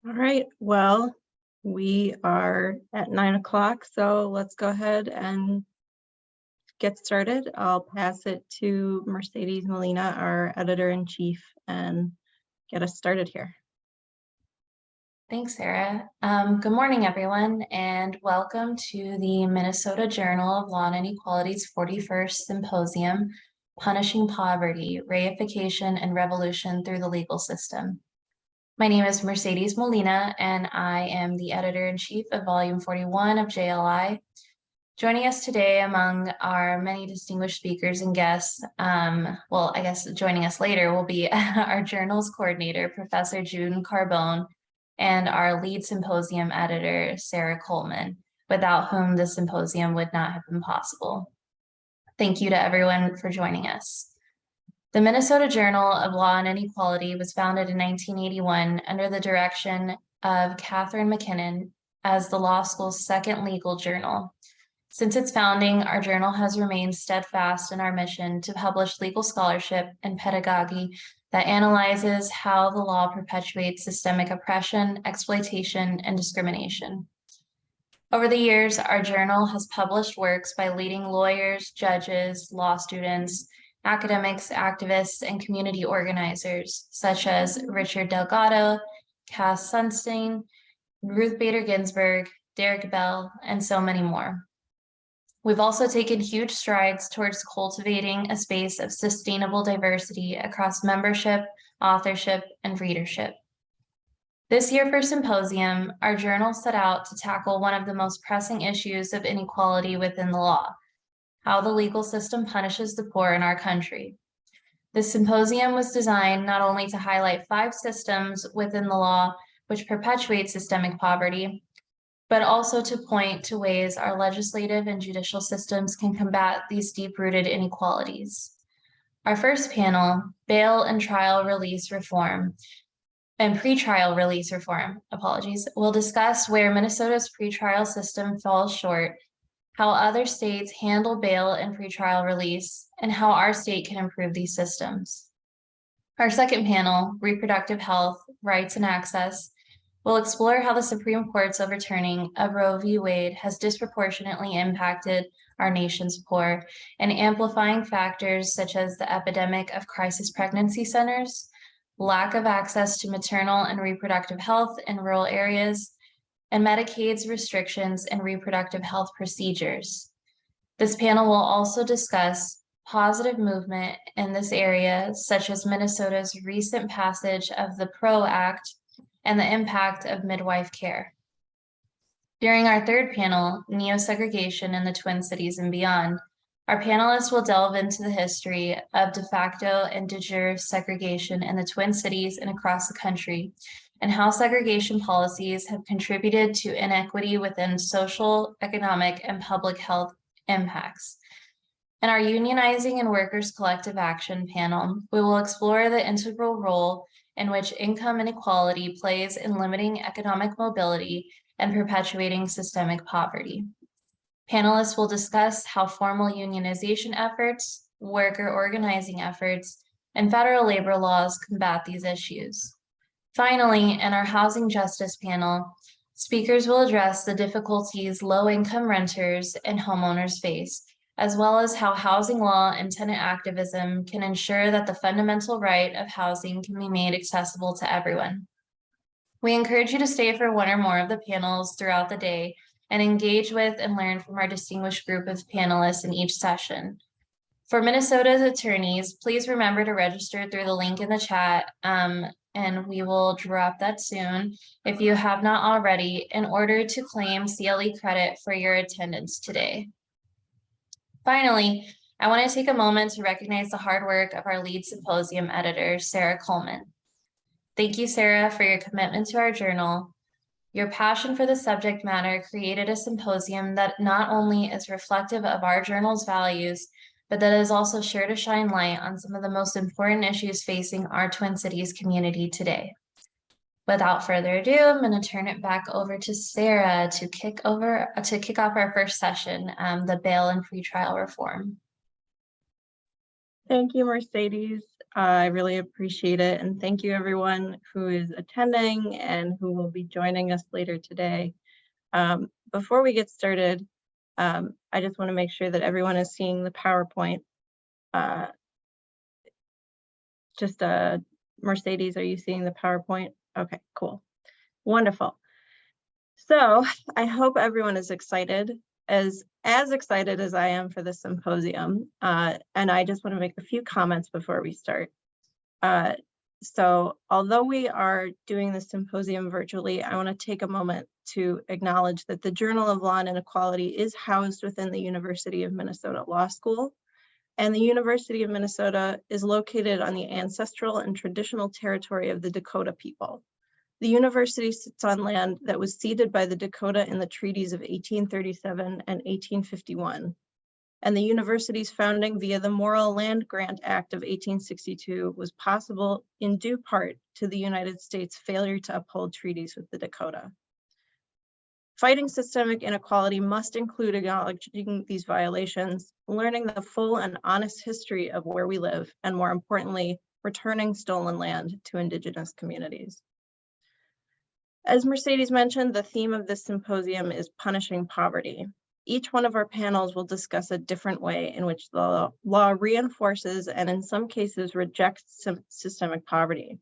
All right, well, we are at 9 o'clock, so let's go ahead and get started. I'll pass it to Mercedes Molina, our editor-in-chief, and get us started here. Thanks, Sarah. Good morning, everyone, and welcome to the Minnesota Journal of Law and Inequality's 41st Symposium, Punishing Poverty, Reification, and Revolution Through the Legal System. My name is Mercedes Molina, and I am the editor-in-chief of Volume 41 of JLI. Joining us today among our many distinguished speakers and guests, well, I guess joining us later will be our journal's coordinator, Professor June Carbone, and our lead symposium editor, Sarah Coleman, without whom the symposium would not have been possible. Thank you to everyone for joining us. The Minnesota Journal of Law and Inequality was founded in 1981 under the direction of Catherine McKinnon as the law school's second legal journal. Since its founding, our journal has remained steadfast in our mission to publish legal scholarship and pedagogy that analyzes how the law perpetuates systemic oppression, exploitation, and discrimination. Over the years, our journal has published works by leading lawyers, judges, law students, academics, activists, and community organizers, such as Richard Delgado, Cass Sunstein, Ruth Bader Ginsburg, Derek Bell, and so many more. We've also taken huge strides towards cultivating a space of sustainable diversity across membership, authorship, and readership. This year for Symposium, our journal set out to tackle one of the most pressing issues of inequality within the law, how the legal system punishes the poor in our country. This symposium was designed not only to highlight 5 systems within the law which perpetuate systemic poverty, but also to point to ways our legislative and judicial systems can combat these deep-rooted inequalities. Our first panel, Bail and Trial Release Reform, and Pretrial Release Reform, will discuss where Minnesota's pretrial system falls short, how other states handle bail and pretrial release, and how our state can improve these systems. Our second panel, Reproductive Health, Rights and Access, we'll explore how the Supreme Court's overturning of Roe v. Wade has disproportionately impacted our nation's poor and amplifying factors such as the epidemic of crisis pregnancy centers, lack of access to maternal and reproductive health in rural areas, and Medicaid's restrictions and reproductive health procedures. This panel will also discuss positive movement in this area, such as Minnesota's recent passage of the PRO Act and the impact of midwife care. During our third panel, Neo-Segregation in the Twin Cities and Beyond, our panelists will delve into the history of de facto and de jure segregation in the Twin Cities and across the country, and how segregation policies have contributed to inequity within social, economic, and public health impacts. In our Unionizing and Workers' Collective Action panel, we will explore the integral role in which income inequality plays in limiting economic mobility and perpetuating systemic poverty. Panelists will discuss how formal unionization efforts, worker organizing efforts, and federal labor laws combat these issues. Finally, in our housing justice panel, speakers will address the difficulties low-income renters and homeowners face, as well as how housing law and tenant activism can ensure that the fundamental right of housing can be made accessible to everyone. We encourage you to stay for one or more of the panels throughout the day and engage with and learn from our distinguished group of panelists in each session. For Minnesota's attorneys, please remember to register through the link in the chat, and we will drop that soon if you have not already, in order to claim CLE credit for your attendance today. Finally, I want to take a moment to recognize the hard work of our lead symposium editor, Sarah Coleman. Thank you, Sarah, for your commitment to our journal. Your passion for the subject matter created a symposium that not only is reflective of our journal's values, but that is also sure to shine light on some of the most important issues facing our Twin Cities community today. Without further ado, I'm going to turn it back over to Sarah to kick off our first session, the bail and pretrial reform. Thank you, Mercedes. I really appreciate it. And thank you everyone who is attending and who will be joining us later today. Before we get started, I just want to make sure that everyone is seeing the PowerPoint. Mercedes, are you seeing the PowerPoint? Okay, cool. Wonderful. So I hope everyone is excited, as excited as I am for the symposium. And I just want to make a few comments before we start. So although we are doing the symposium virtually, I want to take a moment to acknowledge that the Journal of Law and Inequality is housed within the University of Minnesota Law School. And the University of Minnesota is located on the ancestral and traditional territory of the Dakota people. The university sits on land that was ceded by the Dakota in the treaties of 1837 and 1851. And the university's founding via the Morrill Land Grant Act of 1862 was possible in due part to the United States' failure to uphold treaties with the Dakota. Fighting systemic inequality must include acknowledging these violations, learning the full and honest history of where we live, and more importantly, returning stolen land to Indigenous communities. As Mercedes mentioned, the theme of this symposium is punishing poverty. Each one of our panels will discuss a different way in which the law reinforces and in some cases rejects systemic poverty.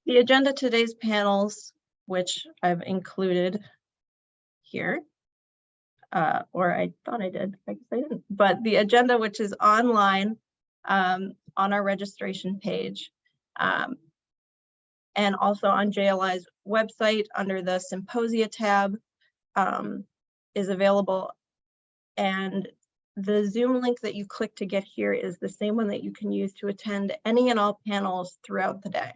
The agenda of today's panels, which I've included here, or I thought I did, I guess I didn't, but the agenda, which is online on our registration page, and also on JLI's website under the Symposia tab, is available. And the Zoom link that you click to get here is the same one that you can use to attend any and all panels throughout the day.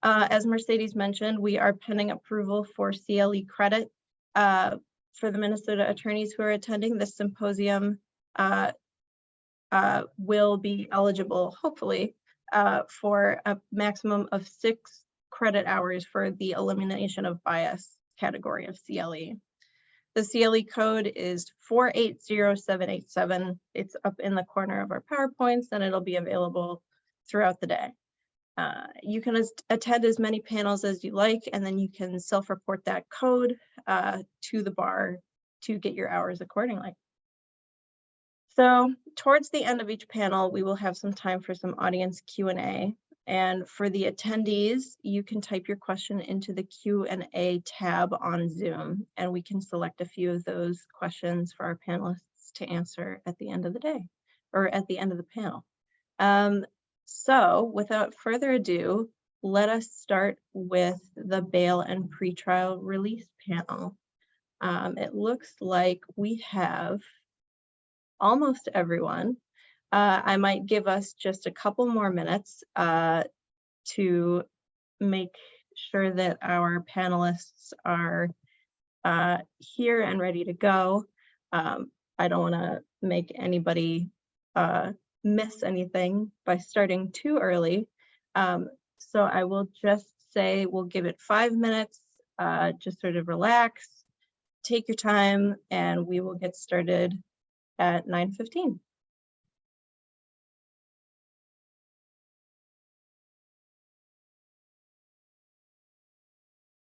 As Mercedes mentioned, we are pending approval for CLE credit for the Minnesota attorneys who are attending this symposium. Will be eligible, hopefully, for a maximum of 6 credit hours for the elimination of bias category of CLE. The CLE code is 480787. It's up in the corner of our PowerPoints, and it'll be available throughout the day. You can attend as many panels as you like, and then you can self-report that code to the bar to get your hours accordingly. So towards the end of each panel, we will have some time for some audience Q&A. And for the attendees, you can type your question into the Q&A tab on Zoom, and we can select a few of those questions for our panelists to answer at the end of the day, or at the end of the panel. So without further ado, let us start with the bail and pretrial release panel. It looks like we have almost everyone. I might give us just a couple more minutes to make sure that our panelists are here and ready to go. I don't want to make anybody miss anything by starting too early. So I will just say we'll give it 5 minutes, just sort of relax, take your time, and we will get started at 9:15.